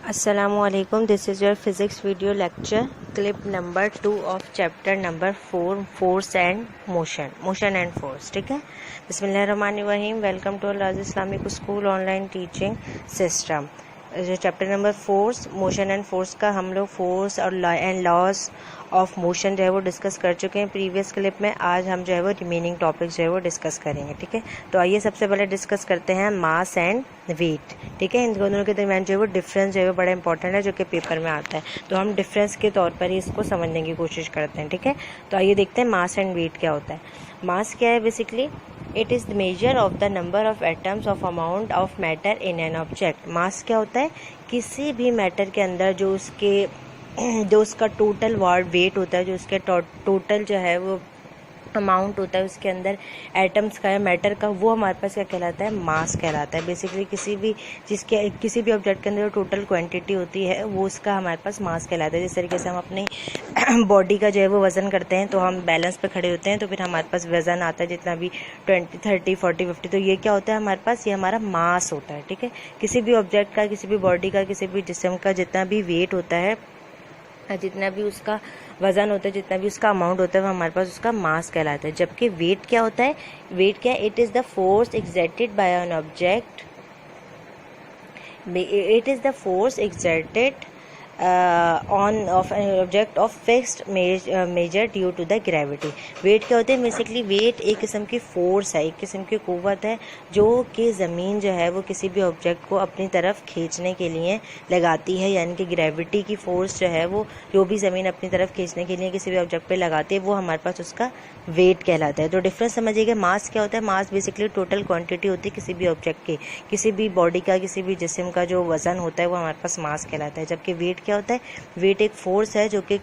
Assalamualaikum. This is your physics video lecture, clip number 2 of chapter number 4, force and motion and force. ठीक है. बिस्मिल्लाहिर्रहमानिर्रहीम. Welcome to Al Islamic school online teaching system. जो chapter number 4 motion and force का हम लोग force और laws of motion जो है वो डिस्कस कर चुके हैं प्रीवियस क्लिप में. आज हम जो है वो रिमेनिंग टॉपिक्स जो है वो डिस्कस करेंगे. ठीक है. तो आइए सबसे पहले डिस्कस करते हैं मास एंड वेट. ठीक है. इन दोनों के दरमियान जो है वो डिफरेंस जो है वो बड़ा इंपॉर्टेंट है, जो कि पेपर में आता है. तो हम डिफरेंस के तौर पर ही इसको समझने की कोशिश करते हैं. ठीक है. तो आइए देखते हैं मास एंड वेट क्या होता है. मास क्या है? Basically it is the measure of the number of atoms of amount of matter in an object. Mass क्या होता है? किसी भी मैटर के अंदर जो उसका टोटल वेट होता है, जो उसके टोटल जो है वो अमाउंट होता है उसके अंदर एटम्स का या मैटर का, वो हमारे पास क्या कहलाता है? मास कहलाता है. बेसिकली किसी भी ऑब्जेक्ट के अंदर टोटल क्वांटिटी होती है वो उसका हमारे पास मास कहलाता है. जिस तरीके से हम अपनी बॉडी का जो है वो वज़न करते हैं, तो हम बैलेंस पे खड़े होते हैं, तो फिर हमारे पास वज़न आता है जितना भी 20, 30, 40, 50. तो ये क्या होता है हमारे पास? ये हमारा मास होता है. ठीक है. किसी भी ऑब्जेक्ट का, किसी भी बॉडी का, किसी भी जिस्म का जितना भी वेट होता है, जितना भी उसका वज़न होता है, जितना भी उसका अमाउंट होता है, वो हमारे पास उसका मास कहलाता है. जबकि वेट क्या होता है? वेट क्या है? It is the force exerted by an object. It is the force exerted on of an object of fixed measure due to the gravity. Weight क्या होते हैं? बेसिकली वेट एक किस्म की फोर्स है, एक किस्म की कुव्वत है जो कि ज़मीन जो है वो किसी भी ऑब्जेक्ट को अपनी तरफ खींचने के लिए लगाती है. यानी कि ग्रेविटी की फोर्स जो है वो जो भी ज़मीन अपनी तरफ खींचने के लिए किसी भी ऑब्जेक्ट पे लगाती है, वो हमारे पास उसका वेट कहलाता है. तो डिफरेंस समझिएगा. मास क्या होता है? मास बेसिकली टोटल क्वांटिटी होती है किसी भी ऑब्जेक्ट की, किसी भी बॉडी का, किसी भी जिस्म का जो वज़न होता है वो हमारे पास मास कहलाता है. जबकि वेट क्या होता है? वेट एक फोर्स है जो कि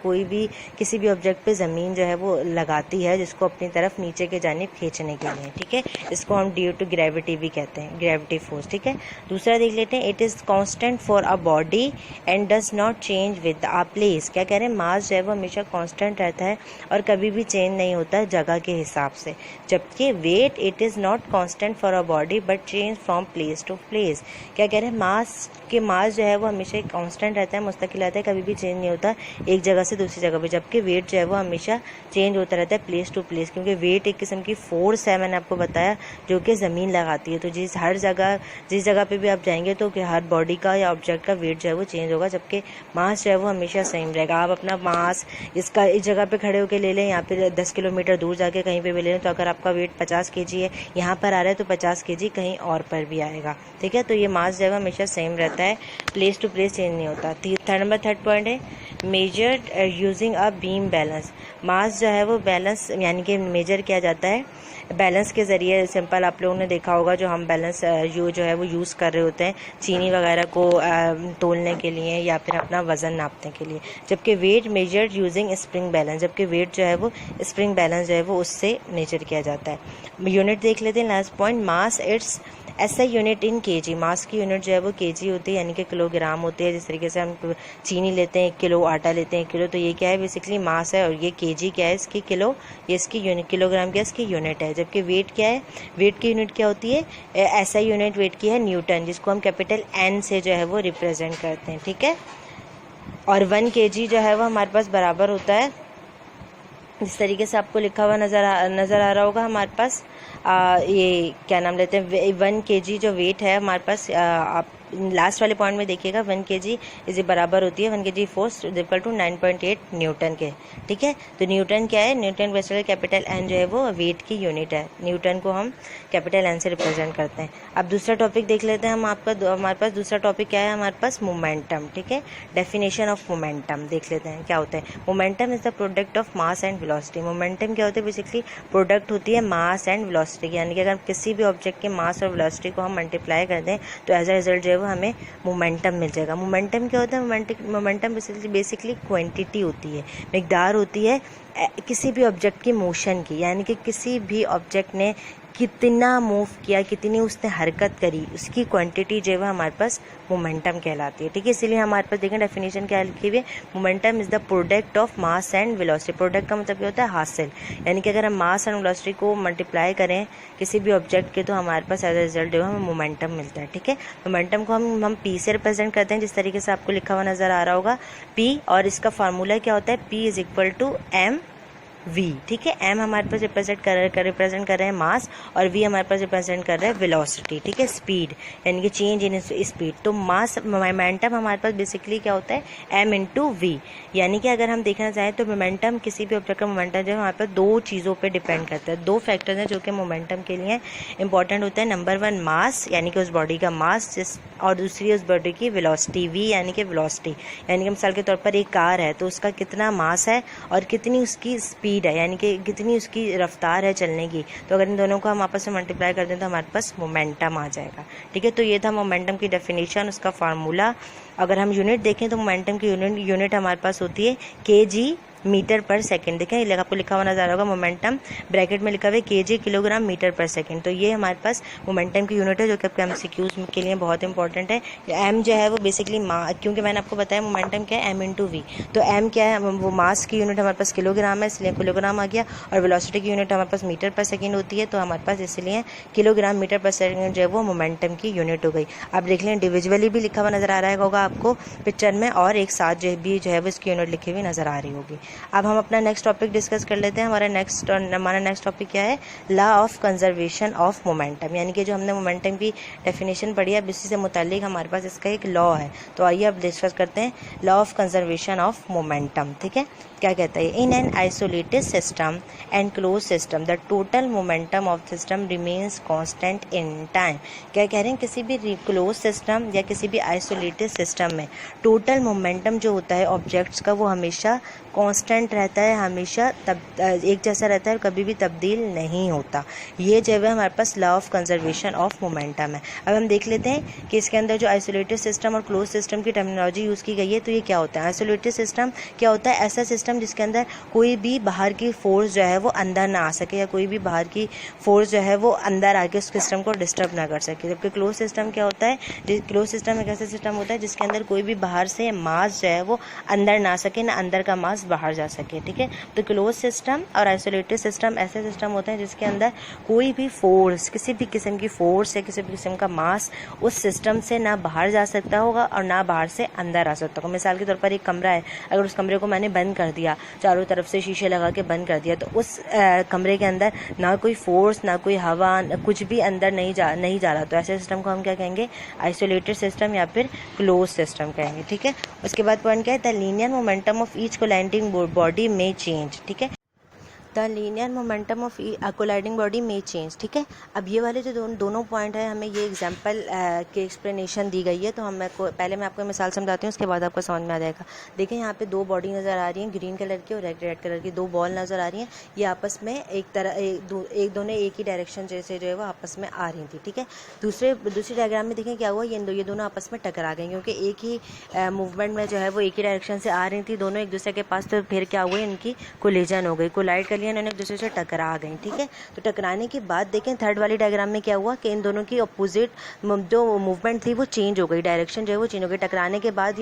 किसी भी ऑब्जेक्ट पे ज़मीन जो है वो लगाती है, जिसको अपनी तरफ नीचे के जानिब खींचने के लिए. ठीक है. इसको हम ड्यू टू ग्रेविटी भी कहते हैं, ग्रेविटी फोर्स. ठीक है. दूसरा देख लेते हैं. It is constant for a body and does not change with a place. क्या कह रहे हैं? मास जो है वो हमेशा कांस्टेंट रहता है और कभी भी चेंज नहीं होता है जगह के हिसाब से. जबकि weight it is not constant for a body but change from place to place. क्या कह रहे हैं? मास जो है वो हमेशा कांस्टेंट रहता है, मुस्तकिल रहता है, कभी भी चेंज नहीं होता एक जगह से दूसरी जगह पे. जबकि वेट जो है वो हमेशा चेंज होता रहता है प्लेस टू प्लेस, क्योंकि वेट एक किस्म की फोर्स है, मैंने आपको बताया, जो कि ज़मीन लगाती है. तो जिस जगह पे भी आप जाएंगे तो हर बॉडी का या ऑब्जेक्ट का वेट जो है वो चेंज होगा. जबकि मास जो है वो हमेशा सेम रहेगा. आप अपना मास इस जगह पे खड़े होकर ले लें, यहाँ पे 10 किलोमीटर दूर जाके कहीं पे भी ले लें, तो अगर आपका वेट 50 kg है, यहाँ पर आ रहा है तो 50 kg कहीं और पर भी आएगा. ठीक है. तो ये मास जो है हमेशा सेम रहता है, प्लेस टू प्लेस चेंज नहीं होता. थर्ड पॉइंट है measured using a beam balance. Mass जो है वो बैलेंस यानी कि मेजर किया जाता है बैलेंस के ज़रिए. सिंपल आप लोगों ने देखा होगा जो हम बैलेंस जो है वो यूज़ कर रहे होते हैं चीनी वगैरह को तोलने के लिए या फिर अपना वज़न नापने के लिए. जबकि weight measured using spring balance. जबकि वेट जो है वो स्प्रिंग बैलेंस जो है वो उससे मेजर किया जाता है. यूनिट देख लेते हैं. लास्ट पॉइंट मास इट्स ऐसा यूनिट इन केजी. मास की यूनिट जो है वो केजी होती है, यानी कि किलोग्राम होती है. जिस तरीके से हम चीनी लेते हैं 1 किलो, आटा लेते हैं 1 किलो, तो ये क्या है? बेसिकली मास है. और ये केजी क्या है? इसकी किलो. ये इसकी यूनिट. किलोग्राम क्या है? इसकी यूनिट है. जबकि वेट क्या है? वेट की यूनिट क्या होती है? ऐसा यूनिट वेट की है न्यूटन, जिसको हम कैपिटल एन से जो है वो रिप्रेजेंट करते हैं. ठीक है. और 1 kg जो है वो हमारे पास बराबर होता है, जिस तरीके से आपको लिखा हुआ नज़र आ रहा होगा हमारे पास. ये क्या नाम लेते हैं? 1 kg जो वेट है हमारे पास, आप लास्ट वाले पॉइंट में देखिएगा 1 kg इस बराबर होती है 1 kg force equal to 9.8 newton के. ठीक है. तो न्यूटन क्या है? न्यूटन बेसिकली कैपिटल एन जो है वो वेट की यूनिट है. न्यूटन को हम कैपिटल एन से रिप्रेजेंट करते हैं. अब दूसरा टॉपिक देख लेते हैं हम. हमारे पास दूसरा टॉपिक क्या है? हमारे पास मोमेंटम. ठीक है. डेफिनेशन ऑफ मोमेंटम देख लेते हैं क्या होता है. Momentum is the product of mass and velocity. Momentum क्या होता है? बेसिकली प्रोडक्ट होती है मास एंड वेलोसिटी की. यानी कि अगर किसी भी ऑब्जेक्ट के मास और वेलोसिटी को हम मल्टीप्लाई कर दें तो एज अ रिजल्ट जो है वो हमें मोमेंटम मिल जाएगा. मोमेंटम क्या होता है? मोमेंटम बेसिकली क्वांटिटी होती है, मिकदार होती है किसी भी ऑब्जेक्ट की मोशन की. यानी कि किसी भी ऑब्जेक्ट ने कितना मूव किया, कितनी उसने हरकत करी, उसकी क्वांटिटी जो है हमारे पास मोमेंटम कहलाती है। ठीक है, इसीलिए हमारे पास देखें डेफिनेशन क्या लिखी हुई है, momentum is the product of mass and velocity. Product का मतलब क्या होता है, हासिल, यानी कि अगर हम मास एंड वेलोसिटी को मल्टीप्लाई करें किसी भी ऑब्जेक्ट के तो हमारे पास एज अ रिजल्ट जो है हमें मोमेंटम मिलता है। ठीक है, मोमेंटम को हम पी से रिप्रेजेंट करते हैं, जिस तरीके से आपको लिखा हुआ नजर आ रहा होगा पी, और इसका फार्मूला क्या होता है, P is equal to M V. ठीक है, एम हमारे पास रिप्रेजेंट कर रहे हैं मास, और वी हमारे पास रिप्रेजेंट कर रहे हैं वेलोसिटी। ठीक है, स्पीड, यानी कि चेंज इन स्पीड। तो मास मोमेंटम हमारे पास बेसिकली क्या होता है, एम इंटू वी। यानी कि अगर हम देखना चाहें तो मोमेंटम, किसी भी ऑब्जेक्ट का मोमेंटम जो है हमारे पास दो चीज़ों पे डिपेंड करता है, दो फैक्टर्स हैं जो कि मोमेंटम के लिए इंपॉर्टेंट होता है। नंबर वन मास, यानी कि उस बॉडी का मास, और दूसरी उस बॉडी की वेलोसिटी, वी यानी कि वेलोसिटी, यानी कि मिसाल के तौर पर एक कार है तो उसका कितना मास है और कितनी उसकी स्पीड है, यानी कि कितनी उसकी रफ्तार है चलने की। तो अगर इन दोनों को हम आपस में मल्टीप्लाई कर दें तो हमारे पास मोमेंटम आ जाएगा। ठीक है, तो ये था मोमेंटम की डेफिनेशन, उसका फार्मूला। अगर हम यूनिट देखें तो मोमेंटम की यूनिट हमारे पास होती है केजी मीटर पर सेकंड। देखें आपको लिखा हुआ नजर होगा मोमेंटम, ब्रैकेट में लिखा हुआ है केजी किलोग्राम मीटर पर सेकंड। तो ये हमारे पास मोमेंटम की यूनिट है जो कि आपके एमसीक्यूज के लिए बहुत इंपॉर्टेंट है। एम जो है वो बेसिकली क्योंकि मैंने आपको बताया मोमेंटम क्या है, एम इंटू वी। तो एम क्या है, वो मास की यूनिट हमारे पास किलोग्राम है, इसलिए किलोग्राम आ गया, और वेलोसिटी की यूनिट हमारे पास मीटर पर सेकेंड होती है, तो हमारे पास इसलिए किलोग्राम मीटर पर सेकेंड जो है वो मोमेंटम की यूनिट हो गई। आप देख लें इंडिविजुअली भी लिखा हुआ नजर आ रहा होगा आपको पिक्चर में, और एक साथ जो है वो इसकी यूनिट लिखी हुई नजर आ रही होगी। अब हम अपना नेक्स्ट टॉपिक डिस्कस कर लेते हैं। हमारा नेक्स्ट टॉपिक क्या है, law of conservation of momentum, यानी कि जो हमने मोमेंटम की डेफिनेशन पढ़ी है इसी से मुतालिक हमारे पास इसका एक लॉ है। तो आइए अब डिस्कस करते हैं law of conservation of momentum. ठीक है, क्या कहता है, in an isolated system and close system the total momentum of system remains constant in time. क्या कह रहे हैं, किसी भी क्लोज सिस्टम या किसी भी आइसोलेटेड सिस्टम में टोटल मोमेंटम जो होता है ऑब्जेक्ट्स का वो हमेशा कांस्टेंट रहता है, हमेशा एक जैसा रहता है, कभी भी तब्दील नहीं होता। ये जो है हमारे पास law of conservation of momentum है। अब हम देख लेते हैं कि इसके अंदर जो आइसोलेटेड सिस्टम और क्लोज सिस्टम की टर्मिनोलॉजी यूज़ की गई है। तो ये क्या होता है, आइसोलेटेड सिस्टम क्या होता है, ऐसा सिस्टम जिसके अंदर कोई भी बाहर की फोर्स जो है वो अंदर ना आ सके, या कोई भी बाहर की फोर्स जो है वो अंदर आके उस सिस्टम को डिस्टर्ब ना कर सके। जबकि क्लोज सिस्टम क्या होता है, क्लोज सिस्टम एक ऐसा सिस्टम होता है जिसके अंदर कोई भी बाहर से मास जो है वो अंदर ना सके, ना अंदर का मास बाहर जा सके। ठीक है, तो क्लोज सिस्टम और आइसोलेटेड सिस्टम ऐसे सिस्टम होते हैं जिसके अंदर कोई भी फोर्स, किसी भी किस्म की फोर्स या किसी भी किस्म का मास उस सिस्टम से ना बाहर जा सकता होगा और ना बाहर से अंदर आ सकता होगा। मिसाल के तौर पर एक कमरा है, अगर उस कमरे को मैंने बंद कर दिया, चारों तरफ से शीशे लगा के बंद कर दिया, तो उस कमरे के अंदर ना कोई फोर्स, ना कोई हवा, कुछ भी अंदर नहीं जा रहा, तो ऐसे सिस्टम को हम क्या कहेंगे, आइसोलेटेड सिस्टम या फिर क्लोज सिस्टम कहेंगे। ठीक है, उसके बाद पॉइंट क्या है, the linear momentum of each colliding body में चेंज। ठीक है, the linear momentum of colliding body में चेंज। ठीक है, अब ये वाले जो दोनों पॉइंट है, हमें ये एग्जांपल के एक्सप्लेनेशन दी गई है, तो पहले मैं आपको मिसाल समझाती हूँ, उसके बाद आपको समझ में आ जाएगा। देखिए यहाँ पे दो बॉडी नज़र आ रही हैं, ग्रीन कलर की और रेड कलर की, दो बॉल नज़र आ रही हैं। ये आपस में दोनों एक ही डायरेक्शन जैसे जो है वो आपस में आ रही थी। ठीक है, दूसरी डायग्राम में देखें क्या हुआ, ये दोनों आपस में टकरा गई, क्योंकि एक ही मूवमेंट में जो है वो एक ही डायरेक्शन से आ रही थी दोनों एक दूसरे के पास, तो फिर क्या हुआ, इनकी कोलिजन हो गई, कोलाइड कर इन्होंने एक दूसरे से टकरा गई। ठीक है, तो टकराने के बाद देखें थर्ड वाली डायग्राम में क्या हुआ कि इन दोनों की अपोजिट जो मूवमेंट थी वो चेंज हो गई, डायरेक्शन जो है वो चेंज हो गई। टकराने के बाद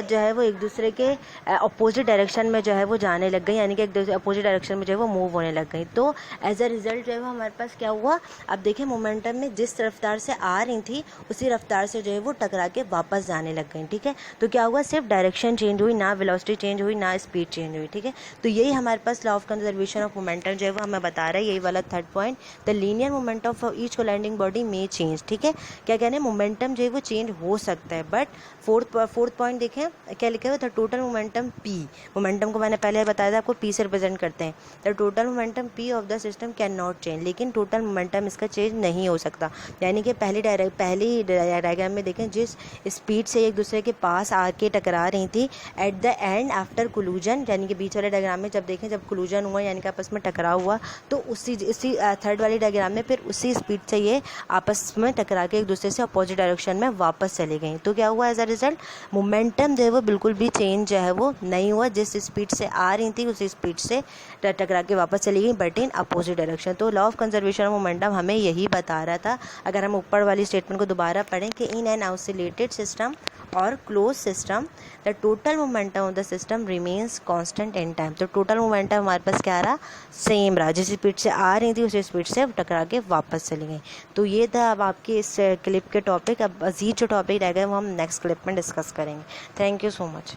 जो है वो एक दूसरे के अपोजिट डायरेक्शन में जो है वो जाने लग गई, यानी कि एक दूसरे अपोजिट डायरेक्शन में जो है वो मूव होने लग गई। तो एज अ रिजल्ट जो है वो हमारे पास क्या हुआ, अब देखें मोमेंटम में जिस रफ्तार से आ रही थी उसी रफ्तार से जो है वो टकरा के वापस जाने लग गई। ठीक है, तो क्या हुआ, सिर्फ डायरेक्शन चेंज हुई, ना वेलोसिटी चेंज हुई, ना स्पीड चेंज हुई। ठीक है, तो यही हमारे पास law of conservation of momentum जो है वो हमें बता रहा है, यही वाला third point, the linear momentum of each colliding body में चेंज। ठीक है, क्या कहने हैं, मोमेंटम जो है वो चेंज हो सकता है, बट फोर्थ पॉइंट देखें क्या लिखा है, the total momentum P. Momentum को मैंने पहले बताया था आपको, पी से रिप्रेजेंट करते हैं। The total momentum P of the system can not change, लेकिन टोटल मोमेंटम इसका चेंज नहीं हो सकता। यानी कि पहली डायग्राम में देखें जिस स्पीड से एक दूसरे के पास आके टकरा रही थी, एट द एंड आफ्टर कोलूजन, यानी कि बीच वाले डायग्राम में जब देखें जब कोलिजन हुआ यानी कि आपस में टकराव हुआ तो उसी थर्ड वाली डायग्राम में फिर उसी स्पीड से ये आपस में टकरा के एक दूसरे से अपोजिट डायरेक्शन में वापस चली गई। तो क्या हुआ एज अ रिजल्ट, मोमेंटम जो है वो बिल्कुल भी चेंज जो है वो नहीं हुआ, जिस स्पीड से आ रही थी उसी स्पीड से टकरा के वापस चली गई बट इन अपोजिट डायरेक्शन। तो law of conservation of momentum हमें यही बता रहा था। अगर हम ऊपर वाली स्टेटमेंट को दोबारा पढ़ें कि इन एन ऑसिलेटेड सिस्टम और close system the total momentum of the system remains constant in time. तो टोटल मोमेंटम हमारे पास क्या रहा, सेम रहा, जिस स्पीड से आ रही थी उसी स्पीड से टकरा के वापस चली गई। तो ये था अब आपके इस क्लिप के टॉपिक। अब मज़ीद जो टॉपिक रह गए वो हम नेक्स्ट क्लिप में डिस्कस करेंगे। Thank you so much.